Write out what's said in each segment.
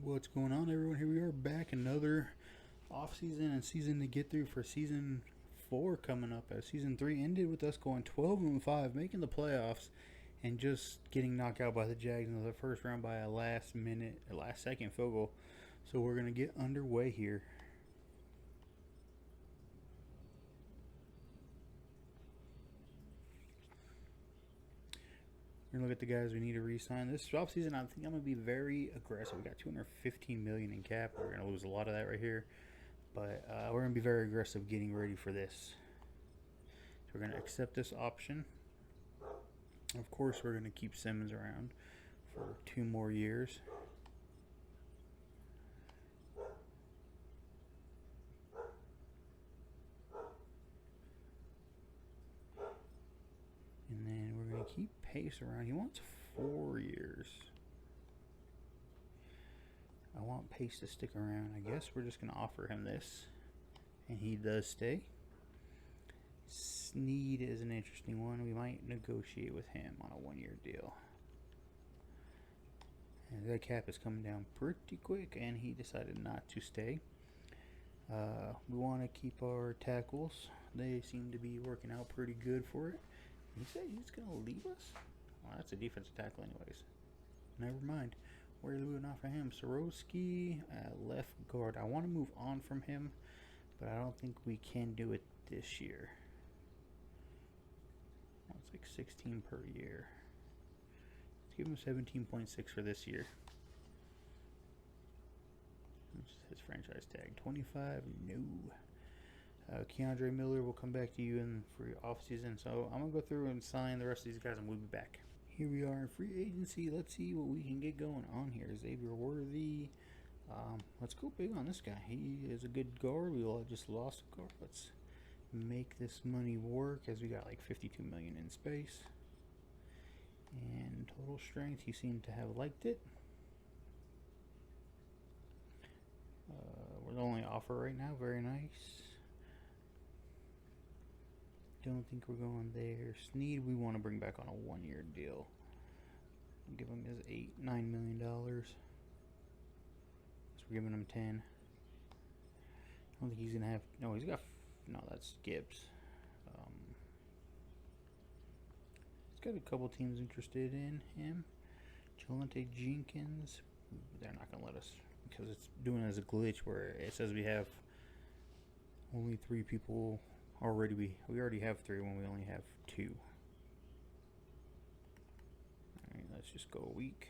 What's going on, everyone? Here we are back, another off season and season to get through for season 4 coming up. As season 3 ended with us going 12-5, making the playoffs, and just getting knocked out by the Jags in the first round by a last second field goal. So we're gonna get underway here. We're gonna look at the guys we need to re-sign this offseason. I think I'm gonna be very aggressive. We got $215 million in cap. We're gonna lose a lot of that right here, but we're gonna be very aggressive getting ready for this. So we're gonna accept this option. Of course, we're gonna keep Simmons around for 2 more years. And then we're going to keep Pace around. He wants 4 years. I want Pace to stick around. I guess we're just going to offer him this. And he does stay. Snead is an interesting one. We might negotiate with him on a 1-year deal. And that cap is coming down pretty quick, and he decided not to stay. We want to keep our tackles. They seem to be working out pretty good for it. He said he's going to leave us? Well, that's a defensive tackle anyways. Never mind. We're moving off of him. Sorowski, left guard. I want to move on from him, but I don't think we can do it this year. Well, it's like 16 per year. Let's give him 17.6 for this year. Which is his franchise tag. 25? No. Keandre Miller will come back to you for your offseason. So I'm going to go through and sign the rest of these guys, and we'll be back. Here we are in free agency. Let's see what we can get going on here. Xavier Worthy. Let's go big on this guy. He is a good guard. We all just lost a guard. Let's make this money work, as we got like $52 million in space. And total strength, he seemed to have liked it. We're the only offer right now. Very nice. Don't think we're going there. Snead, we want to bring back on a 1-year deal. I'll give him his $9 million. So we're giving him 10. I don't think he's gonna have. No, he's got. No, that's Gibbs. He's got a couple teams interested in him. Jelante Jenkins. They're not gonna let us because it's doing it as a glitch where it says we have only 3 people. Already we already have 3 when we only have 2. Alright, let's just go a week.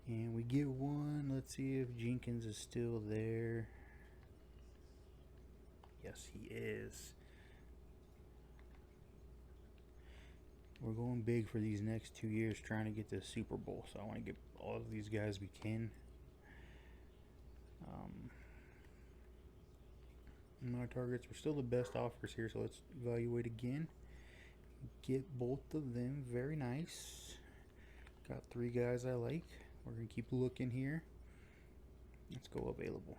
And we get 1. Let's see if Jenkins is still there. Yes, he is. We're going big for these next 2 years, trying to get to the Super Bowl. So I want to get all of these guys we can. My targets were still the best offers here, so let's evaluate again. Get both of them. Very nice. Got 3 guys I like. We're going to keep looking here. Let's go available.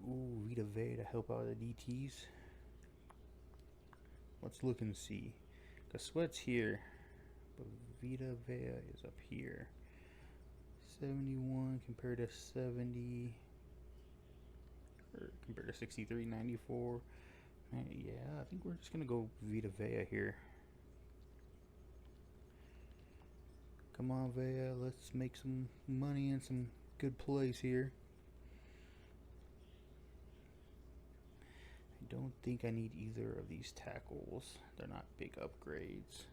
Ooh, Vita Vea to help out the DTs. Let's look and see. Because Sweat's here, but Vita Vea is up here. 71 compared to 70. Compared to 63, 94. Yeah, I think we're just going to go Vita Vea here. Come on, Vea. Let's make some money and some good plays here. I don't think I need either of these tackles. They're not big upgrades.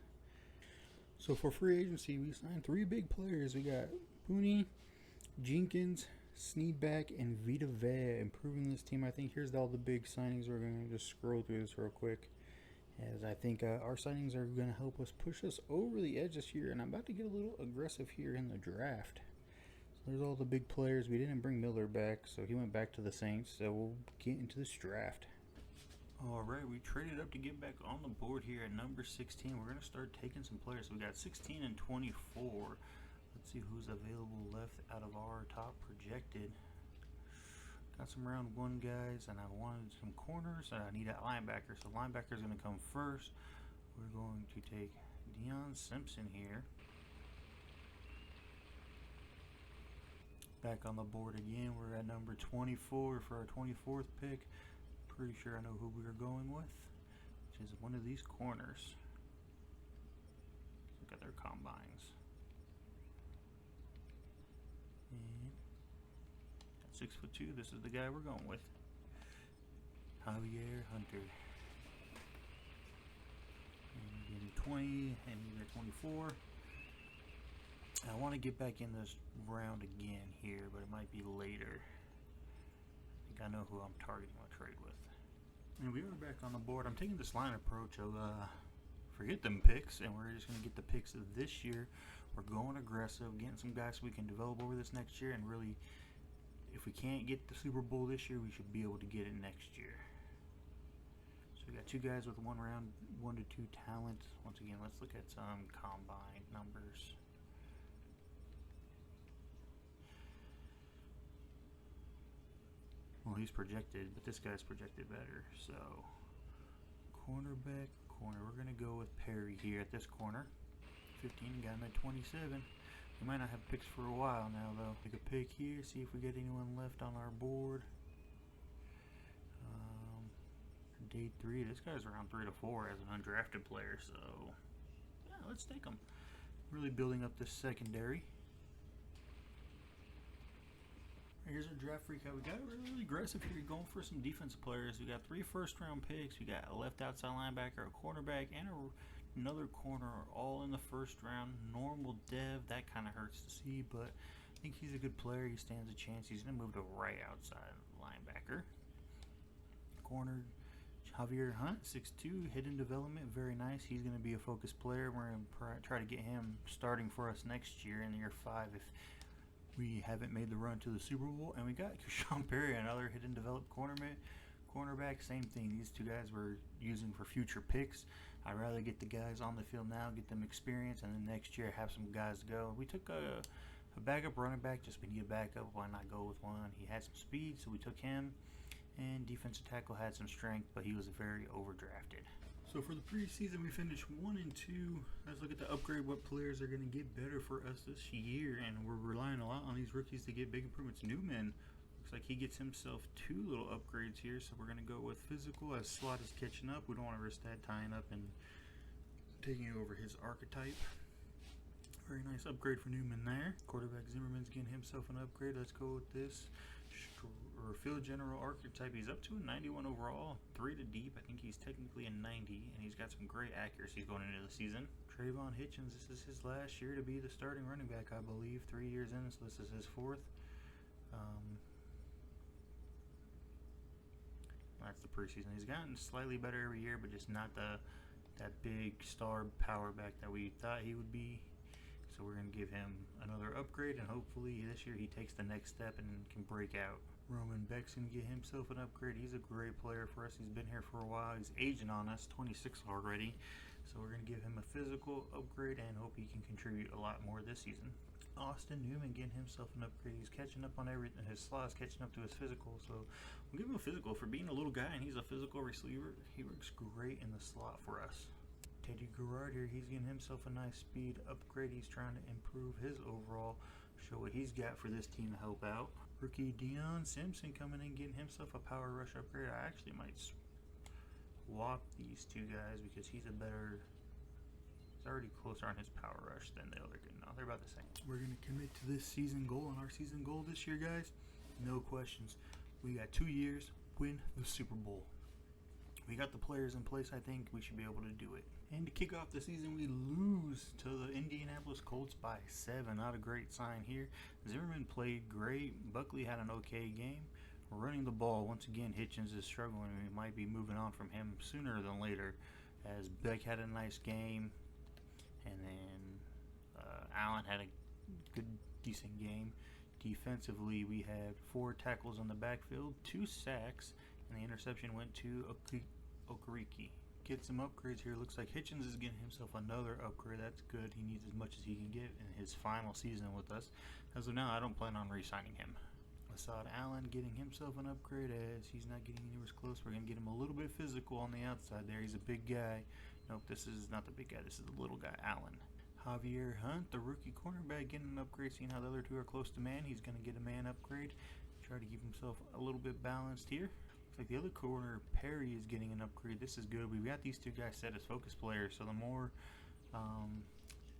So for free agency, we signed 3 big players. We got Pooney, Jenkins, Sneadback, and Vita Vea improving this team. I think here's all the big signings. We're going to just scroll through this real quick, as I think our signings are going to help us push us over the edge this year. And I'm about to get a little aggressive here in the draft. So there's all the big players. We didn't bring Miller back, so he went back to the Saints. So we'll get into this draft. Alright, we traded up to get back on the board here at number 16. We're going to start taking some players. So we got 16 and 24. Let's see who's available left out of our top projected. Got some round 1 guys, and I wanted some corners, and I need a linebacker. So linebacker's going to come first. We're going to take Deion Simpson here. Back on the board again. We're at number 24 for our 24th pick. Pretty sure I know who we are going with, which is one of these corners. Look at their combines. And at 6'2", this is the guy we're going with. Javier Hunter. And getting 20 and either 24. I want to get back in this round again here, but it might be later. I think I know who I'm targeting my trade with. And we are back on the board. I'm taking this line approach of forget them picks, and we're just going to get the picks of this year. We're going aggressive, getting some guys we can develop over this next year, and really, if we can't get the Super Bowl this year, we should be able to get it next year. So we got two guys with 1 round, 1 to 2 talent. Once again, let's look at some combine numbers. Well, he's projected, but this guy's projected better. So, cornerback, corner. We're going to go with Perry here at this corner. 15, got him at 27. We might not have picks for a while now, though. Take a pick here, see if we get anyone left on our board. Day 3, this guy's around 3 to 4 as an undrafted player, so yeah, let's take him. Really building up this secondary. Here's our draft recap. We got really aggressive here, going for some defensive players. We got 3 first-round picks. We got a left outside linebacker, a cornerback, and another corner, all in the first round. Normal dev, that kind of hurts to see, but I think he's a good player. He stands a chance. He's going to move to right outside linebacker. Corner, Javier Hunt, 6'2", hidden development, very nice. He's going to be a focused player. We're going to try to get him starting for us next year in year 5 if we haven't made the run to the Super Bowl. And we got Sean Perry, another hidden developed cornerback. Same thing. These two guys we're using for future picks. I'd rather get the guys on the field now, get them experience, and then next year have some guys go. We took a backup running back, just we need a backup. Why not go with one? He had some speed, so we took him. And defensive tackle had some strength, but he was very overdrafted. So for the preseason, we finished 1 and 2. Let's look at the upgrade. What players are going to get better for us this year? And we're relying a lot on these rookies to get big improvements. Newman looks like he gets himself 2 little upgrades here. So we're going to go with physical as Slot is catching up. We don't want to risk that tying up and taking over his archetype. Very nice upgrade for Newman there. Quarterback Zimmerman's getting himself an upgrade. Let's go with this. Field general archetype. He's up to a 91 overall, 3 to deep. I think he's technically a 90, and he's got some great accuracy going into the season. Trayvon Hitchens, this is his last year to be the starting running back, I believe. 3 years in, so this is his 4th. That's the preseason. He's gotten slightly better every year, but just not that big star power back that we thought he would be. So we're going to give him another upgrade, and hopefully this year he takes the next step and can break out. Roman Beck's going to get himself an upgrade. He's a great player for us. He's been here for a while. He's aging on us, 26 already. So we're going to give him a physical upgrade and hope he can contribute a lot more this season. Austin Newman getting himself an upgrade. He's catching up on everything. His slot is catching up to his physical. So we'll give him a physical for being a little guy, and he's a physical receiver. He works great in the slot for us. Teddy Garrard here, he's getting himself a nice speed upgrade. He's trying to improve his overall, show what he's got for this team to help out. Rookie Deion Simpson coming in, getting himself a power rush upgrade. I actually might swap these two guys because he's already closer on his power rush than the other guy. No, they're about the same. We're going to commit to this season goal, and our season goal this year, guys, no questions. We got 2 years, win the Super Bowl. We got the players in place. I think we should be able to do it. And to kick off the season, we lose to the Indianapolis Colts by 7. Not a great sign here. Zimmerman played great. Buckley had an okay game. Running the ball, once again, Hitchens is struggling. We might be moving on from him sooner than later, as Beck had a nice game. And then Allen had a good, decent game. Defensively, we had 4 tackles on the backfield, 2 sacks, and the interception went to Okereke. Get some upgrades here. Looks like Hitchens is getting himself another upgrade. That's good. He needs as much as he can get in his final season with us. As of now, I don't plan on re-signing him. Assad Allen getting himself an upgrade as he's not getting anywhere close. We're going to get him a little bit physical on the outside there. He's a big guy. Nope, this is not the big guy. This is the little guy, Allen. Javier Hunt, the rookie cornerback, getting an upgrade. Seeing how the other two are close to man, he's going to get a man upgrade. Try to keep himself a little bit balanced here. Looks like the other corner, Perry, is getting an upgrade. This is good. We've got these two guys set as focus players, so the more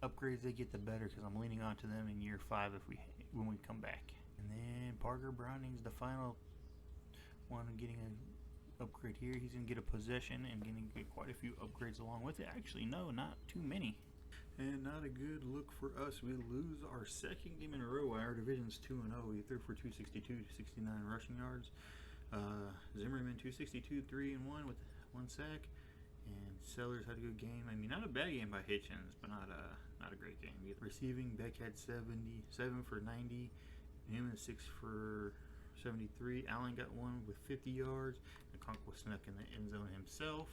upgrades they get, the better, because I'm leaning on to them in year 5 when we come back. And then Parker Browning's the final one getting an upgrade here. He's going to get a possession and going to get quite a few upgrades along with it. Actually, no, not too many. And not a good look for us. We lose our second game in a row. Our division's 2-0. We threw for 262 to 69 rushing yards. Zimmerman 262, 3-1 with 1 sack. And Sellers had a good game. I mean, not a bad game by Hitchens, but not a great game. Receiving, Beck had 77 for 90. Newman 6 for 73. Allen got 1 with 50 yards. And Conquest snuck in the end zone himself.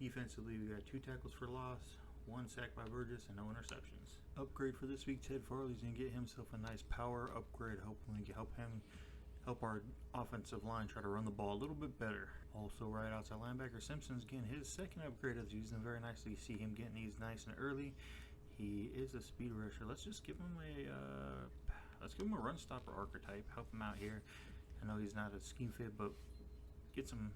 Defensively, we got 2 tackles for loss, 1 sack by Burgess, and no interceptions. Upgrade for this week, Ted Farley's going to get himself a nice power upgrade. Hopefully help our offensive line try to run the ball a little bit better. Also, right outside linebacker, Simpson's getting his second upgrade. As using them very nicely. You see him getting these nice and early. He is a speed rusher. Let's just give him a run stopper archetype. Help him out here. I know he's not a scheme fit, but get some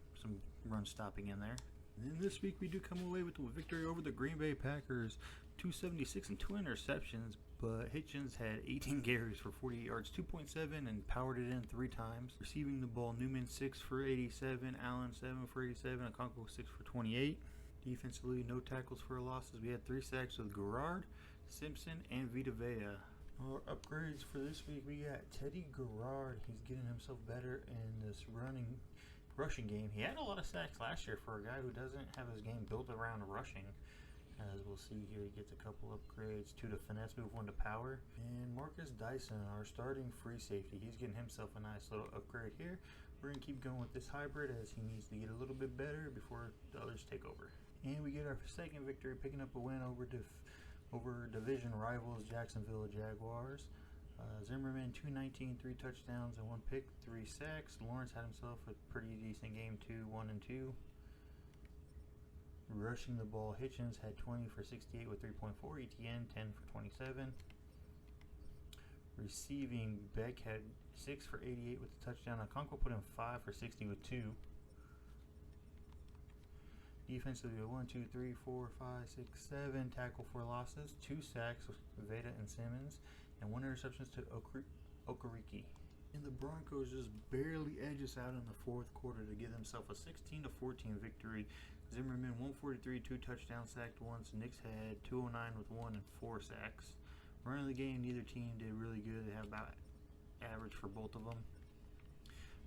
run stopping in there. And then this week we do come away with the victory over the Green Bay Packers, 276 and 2 interceptions, but Hitchens had 18 carries for 48 yards, 2.7, and powered it in 3 times. Receiving the ball, Newman 6 for 87, Allen 7 for 87, and Conco 6 for 28. Defensively, no tackles for losses. We had 3 sacks with Garrard, Simpson, and Vita Vea. Our upgrades for this week, we got Teddy Garrard. He's getting himself better in this rushing game. He had a lot of sacks last year for a guy who doesn't have his game built around rushing. As we'll see here, he gets a couple upgrades, 2 to finesse move, 1 to power. And Marcus Dyson, our starting free safety, he's getting himself a nice little upgrade here. We're going to keep going with this hybrid as he needs to get a little bit better before the others take over. And we get our second victory, picking up a win over division rivals Jacksonville Jaguars. Zimmerman 219, 3 touchdowns and 1 pick, 3 sacks. Lawrence had himself a pretty decent game too, 1 and 2. Rushing the ball, Hitchens had 20 for 68 with 3.4. ETN 10 for 27. Receiving, Beck had 6 for 88 with a touchdown. Okonkwo put in 5 for 60 with 2. Defensively, 1, 2, 3, 4, 5, 6, 7 tackle for losses, 2 sacks with Veda and Simmons, and 1 interception to Okereke. And the Broncos just barely edge us out in the 4th quarter to give themselves a 16-14 victory. Zimmerman 143, 2 touchdowns, sacked once. Knicks had 209 with 1 and 4 sacks. Running the game, neither team did really good. They have about average for both of them.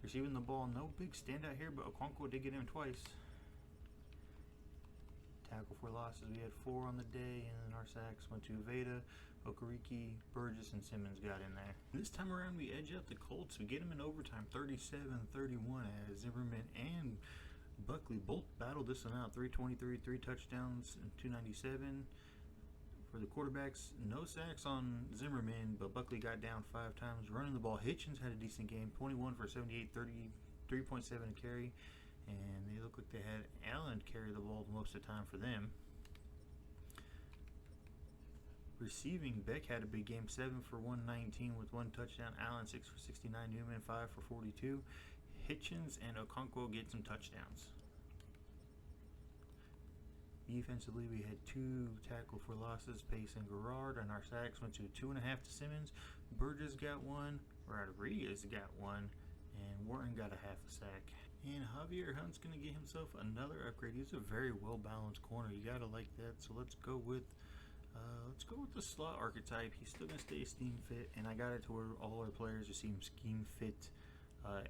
Receiving the ball, no big standout here, but Okonkwo did get him twice. Tackle for losses, we had 4 on the day, and then our sacks went to Veda, Okereke, Burgess, and Simmons got in there. This time around, we edge out the Colts. We get them in overtime, 37-31, as Zimmerman and Buckley both battled this one out. 323, 3 touchdowns, and 297. For the quarterbacks, no sacks on Zimmerman, but Buckley got down 5 times. Running the ball, Hitchens had a decent game, 21 for 78, 3.7 carry. And they look like they had Allen carry the ball most of the time for them. Receiving, Beck had a big game, 7 for 119 with 1 touchdown. Allen 6 for 69, Newman 5 for 42. Hitchens and Okonkwo get some touchdowns. Defensively, we had 2 tackle for losses, Pace and Garrard, and our sacks went to 2.5 to Simmons. Burgess got 1, Rodriguez got 1, and Wharton got a half a sack. And Javier Hunt's going to get himself another upgrade. He's a very well-balanced corner. You got to like that. So let's go with the slot archetype. He's still going to stay scheme fit, and I got it to where all our players are seeing scheme fit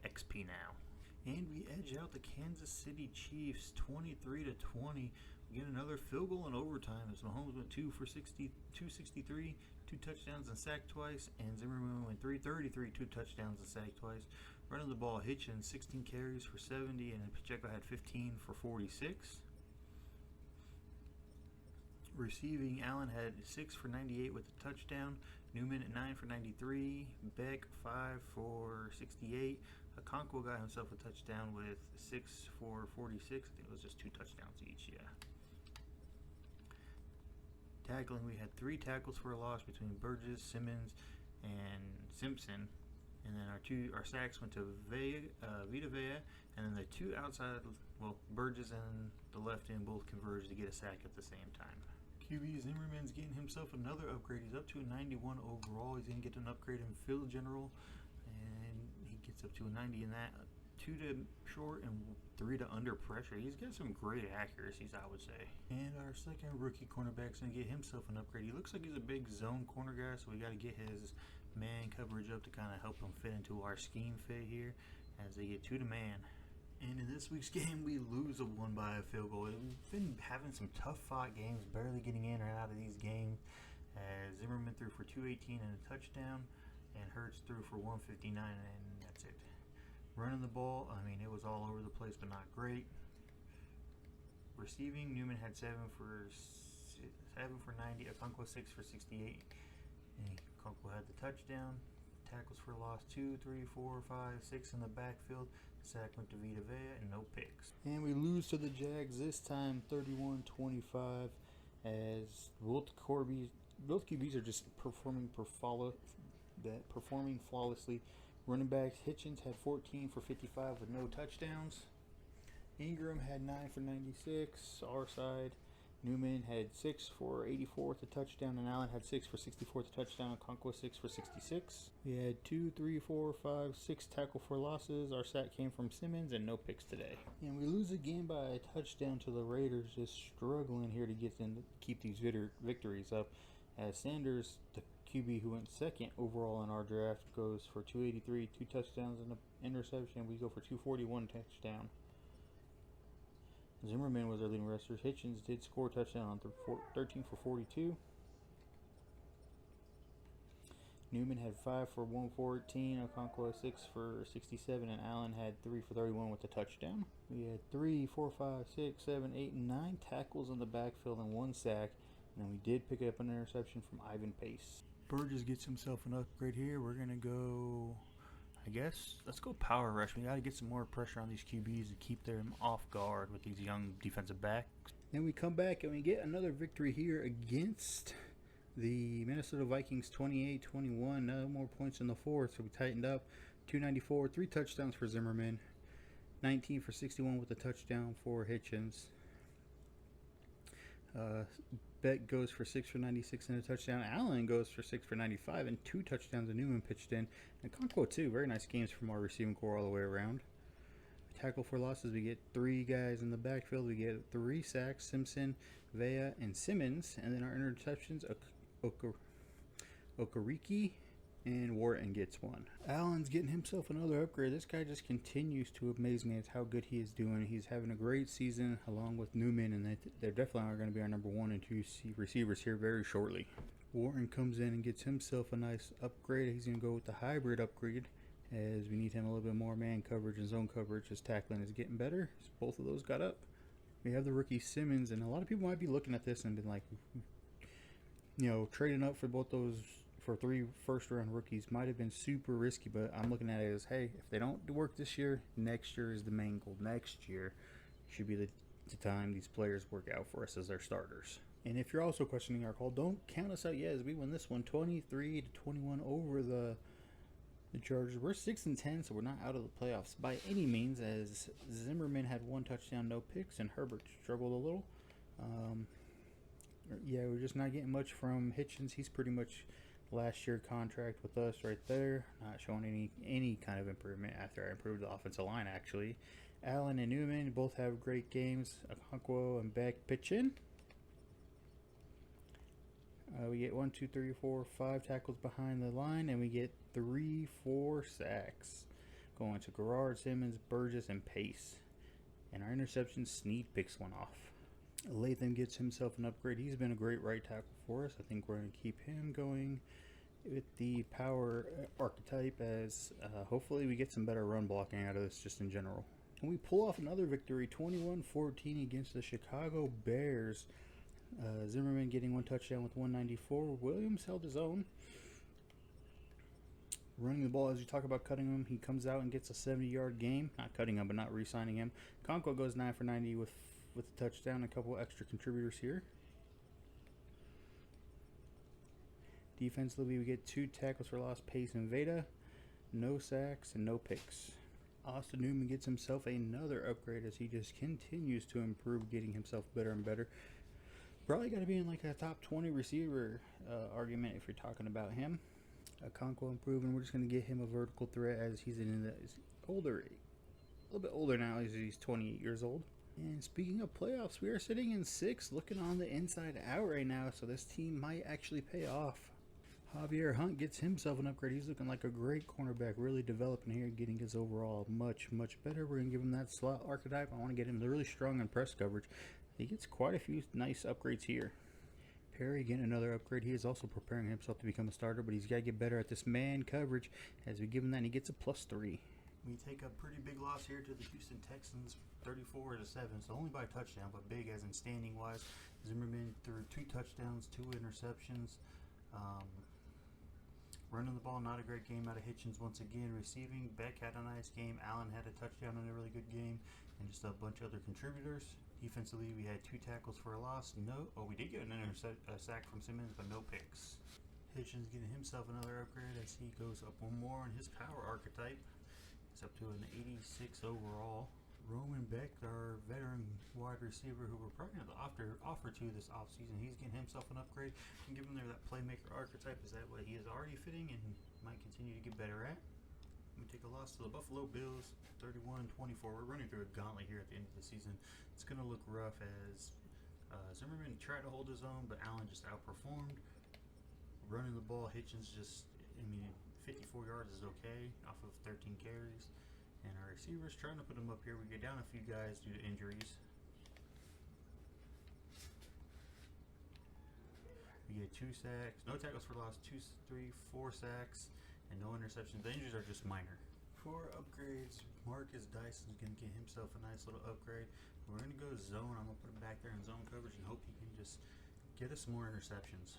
XP now. And we edge out the Kansas City Chiefs 23-20. We get another field goal in overtime as Mahomes went 2 for 263, 2 touchdowns and sacked twice, and Zimmerman went 333, 2 touchdowns and sacked twice. Running the ball, Hitchens 16 carries for 70, and Pacheco had 15 for 46. Receiving, Allen had 6 for 98 with a touchdown. Newman at 9 for 93. Beck 5 for 68. Okonkwo got himself a touchdown with 6 for 46. I think it was just 2 touchdowns each, yeah. Tackling, we had 3 tackles for a loss between Burgess, Simmons, and Simpson. And then our sacks went to Vita Vea, and then the 2 outside, Burgess and the left end both converged to get a sack at the same time. QB Zimmerman's getting himself another upgrade. He's up to a 91 overall. He's going to get an upgrade in field general, and he gets up to a 90 in that. 2 to short and 3 to under pressure. He's got some great accuracies, I would say. And our second rookie cornerback's going to get himself an upgrade. He looks like he's a big zone corner guy, so we got to get his man coverage up to kind of help him fit into our scheme fit here as they get 2 to man. And in this week's game, we lose a 1 by a field goal. We've been having some tough fought games, barely getting in or out of these games. As Zimmerman threw for 218 and a touchdown, and Hurts threw for 159, and that's it. Running the ball, I mean, it was all over the place, but not great. Receiving, Newman had 7 for 90, Okonkwo 6 for 68. And Okonkwo had the touchdown. Tackles for loss 2, 3, 4, 5, 6 in the backfield. Sack went to Vita Vea and no picks. And we lose to the Jags this time, 31-25, as both QBs are just performing flawlessly. Running backs, Hitchens had 14 for 55 with no touchdowns. Ingram had 9 for 96, our side. Newman had 6 for 84 with a touchdown, and Allen had 6 for 64 with a touchdown. Okonkwo 6 for 66. We had 2, 3, 4, 5, 6 tackle for losses. Our sack came from Simmons, and no picks today. And we lose again by a touchdown to the Raiders, just struggling here to get them to keep these victories up. As Sanders, the QB who went second overall in our draft, goes for 283, 2 touchdowns and an interception. We go for 241 touchdown. Zimmerman was our leading rusher. Hitchens did score a touchdown on 13 for 42. Newman had 5 for 114. Okonkwo 6 for 67, and Allen had 3 for 31 with a touchdown. We had 3, 4, 5, 6, 7, 8, and 9 tackles in the backfield and 1 sack. And then we did pick up an interception from Ivan Pace. Burgess gets himself an upgrade here. We're going to go, let's go power rush. We got to get some more pressure on these QBs to keep them off guard with these young defensive backs. Then we come back and we get another victory here against the Minnesota Vikings, 28-21. No more points in the fourth, so we tightened up. 294, 3 touchdowns for Zimmerman. 19 for 61 with a touchdown for Hitchens. Beck goes for 6 for 96 and a touchdown. Allen goes for 6 for 95 and 2 touchdowns. And Newman pitched in. And Okonkwo too. Very nice games from our receiving core all the way around. Tackle for losses, we get 3 guys in the backfield. We get 3 sacks, Simpson, Vea, and Simmons. And then our interceptions, Okariki and Wharton gets 1. Allen's getting himself another upgrade. This guy just continues to amaze me at how good he is doing. He's having a great season along with Newman, and they're definitely going to be our number 1 and 2 receivers here very shortly. Wharton comes in and gets himself a nice upgrade. He's going to go with the hybrid upgrade, as we need him a little bit more man coverage and zone coverage. His tackling is getting better. So both of those got up. We have the rookie Simmons, and a lot of people might be looking at this and been like, trading up for both those for 3 first-round rookies might have been super risky, but I'm looking at it as, hey, if they don't work this year, next year is the main goal. Next year should be the time these players work out for us as their starters. And if you're also questioning our call, don't count us out yet, as we win this one 23-21 over the Chargers. We're 6-10, so we're not out of the playoffs by any means, as Zimmerman had 1 touchdown, no picks, and Herbert struggled a little. We're just not getting much from Hitchens. He's pretty much last year contract with us right there, not showing any kind of improvement after I improved the offensive line, actually. Allen and Newman both have great games. Okonkwo and Beck pitch in. We get 1, 2, 3, 4, 5 tackles behind the line, and we get 3, 4 sacks going to Garrard, Simmons, Burgess, and Pace. And our interception, Snead picks 1 off. Latham gets himself an upgrade. He's been a great right tackle for us. I think we're going to keep him going with the power archetype, as hopefully we get some better run blocking out of this just in general. And we pull off another victory, 21-14 against the Chicago Bears. Zimmerman getting 1 touchdown with 194. Williams held his own. Running the ball, as you talk about cutting him, he comes out and gets a 70-yard game. Not cutting him, but not re-signing him. Okonkwo goes 9 for 90 with a touchdown, a couple extra contributors here. Defensively, we get 2 tackles for loss, Pace and Veda, no sacks and no picks. Austin Newman gets himself another upgrade as he just continues to improve, getting himself better and better. Probably got to be in like a top 20 receiver argument if you're talking about him. Okonkwo improving. We're just going to get him a vertical threat as he's older, a little bit older now. He's 28 years old. And speaking of playoffs, we are sitting in 6th, looking on the inside out right now. So this team might actually pay off. Javier Hunt gets himself an upgrade. He's looking like a great cornerback, really developing here, getting his overall much better. We're going to give him that slot archetype. I want to get him really strong in press coverage. He gets quite a few nice upgrades here. Perry getting another upgrade. He is also preparing himself to become a starter, but he's got to get better at this man coverage. As we give him that, and he gets a +3. We take a pretty big loss here to the Houston Texans, 34-7. So only by a touchdown, but big as in standing wise. Zimmerman threw 2 touchdowns, 2 interceptions. Running the ball, not a great game out of Hitchens once again. Receiving, Beck had a nice game. Allen had a touchdown and a really good game. And just a bunch of other contributors. Defensively, we had 2 tackles for a loss. We did get a sack from Simmons, but no picks. Hitchens getting himself another upgrade as he goes up one more on his power archetype. It's up to an 86 overall. Roman Beck, our veteran wide receiver who we're probably going to offer to this offseason, he's getting himself an upgrade and giving him that playmaker archetype. Is that what he is already fitting and might continue to get better at? We take a loss to the Buffalo Bills, 31-24. We're running through a gauntlet here at the end of the season. It's going to look rough as Zimmerman tried to hold his own, but Allen just outperformed. Running the ball, Hitchens 54 yards is okay off of 13 carries. And our receivers trying to put them up here. We get down a few guys due to injuries. We get 2 sacks, no tackles for loss, 2, 3, 4 sacks, and no interceptions. The injuries are just minor. For upgrades, Marcus Dyson's going to get himself a nice little upgrade. We're going to go zone. I'm going to put him back there in zone coverage and hope he can just get us more interceptions.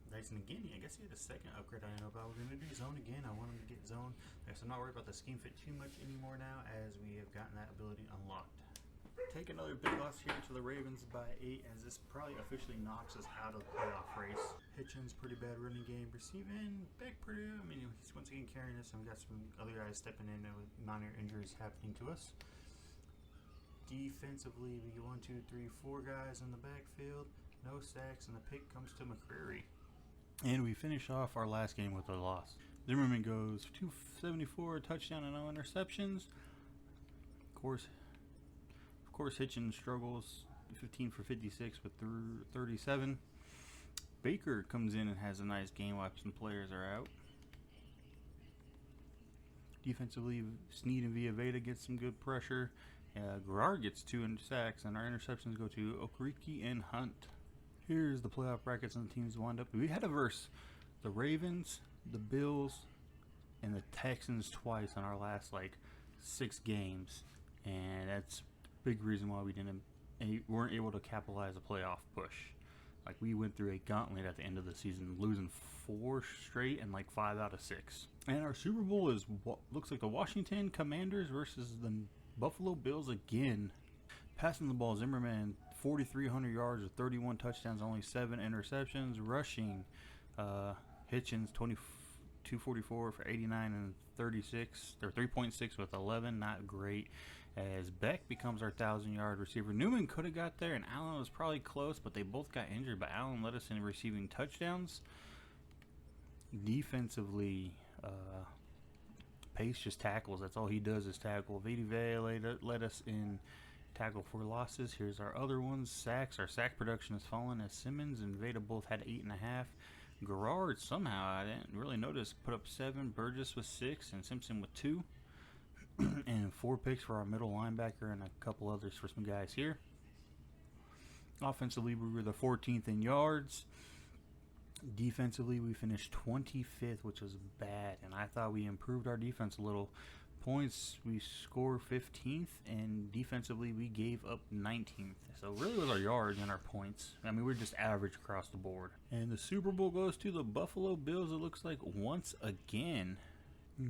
Dyson again, I guess he had a second upgrade I know about. We're going to do zone again. I want him to get zone. I guess I'm not worried about the scheme fit too much anymore now as we have gotten that ability unlocked. Take another big loss here to the Ravens by 8 as this probably officially knocks us out of the playoff race. Hitchens, pretty bad running game. Receiving, Beck pretty, he's once again carrying us, and we got some other guys stepping in with minor injuries happening to us. Defensively, we get 1, 2, 3, 4 guys in the backfield. No sacks, and the pick comes to McCreary. And we finish off our last game with a loss. Zimmerman goes 274, touchdown and no interceptions. Of course, Hitchens struggles, 15 for 56 with 37. Baker comes in and has a nice game while some players are out. Defensively, Snead and Villaveda get some good pressure. Garrard gets 2 sacks, and our interceptions go to Okereke and Hunt. Here's the playoff brackets and the teams wind up. We had to verse the Ravens, the Bills, and the Texans twice on our last 6 games, and that's a big reason why we weren't able to capitalize a playoff push. We went through a gauntlet at the end of the season, losing 4 straight and 5 out of 6. And our Super Bowl is what looks like the Washington Commanders versus the Buffalo Bills again. Passing the ball, Zimmerman 4,300 yards with 31 touchdowns, only 7 interceptions. Rushing, Hitchens 244 for 89 and 36, or 3.6 with 11, not great. As Beck becomes our 1,000-yard receiver. Newman could have got there, and Allen was probably close, but they both got injured. But Allen led us in receiving touchdowns. Defensively, Pace just tackles. That's all he does is tackle. Vita led us in tackle for losses. Here's our other ones. Sacks. Our sack production has fallen as Simmons and Veda both had 8.5. Garrard, somehow, I didn't really notice, put up 7. Burgess with 6 and Simpson with 2. And 4 picks for our middle linebacker and a couple others for some guys here. Offensively, we were the 14th in yards. Defensively, we finished 25th, which was bad. And I thought we improved our defense a little. Points, we scored 15th, and defensively, we gave up 19th. So really was our yards and our points. We're just average across the board. And the Super Bowl goes to the Buffalo Bills, it looks like, once again.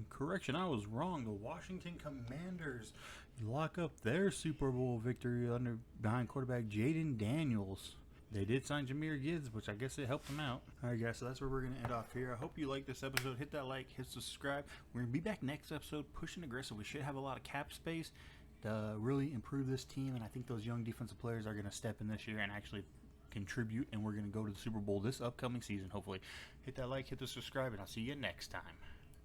Correction, I was wrong. The Washington Commanders lock up their Super Bowl victory behind quarterback Jaden Daniels. They did sign Jahmyr Gibbs, which I guess it helped them out. All right, guys, so that's where we're going to end off here. I hope you liked this episode. Hit that like, hit subscribe. We're going to be back next episode, pushing aggressive. We should have a lot of cap space to really improve this team, and I think those young defensive players are going to step in this year and actually contribute, and we're going to go to the Super Bowl this upcoming season, hopefully. Hit that like, hit the subscribe, and I'll see you next time.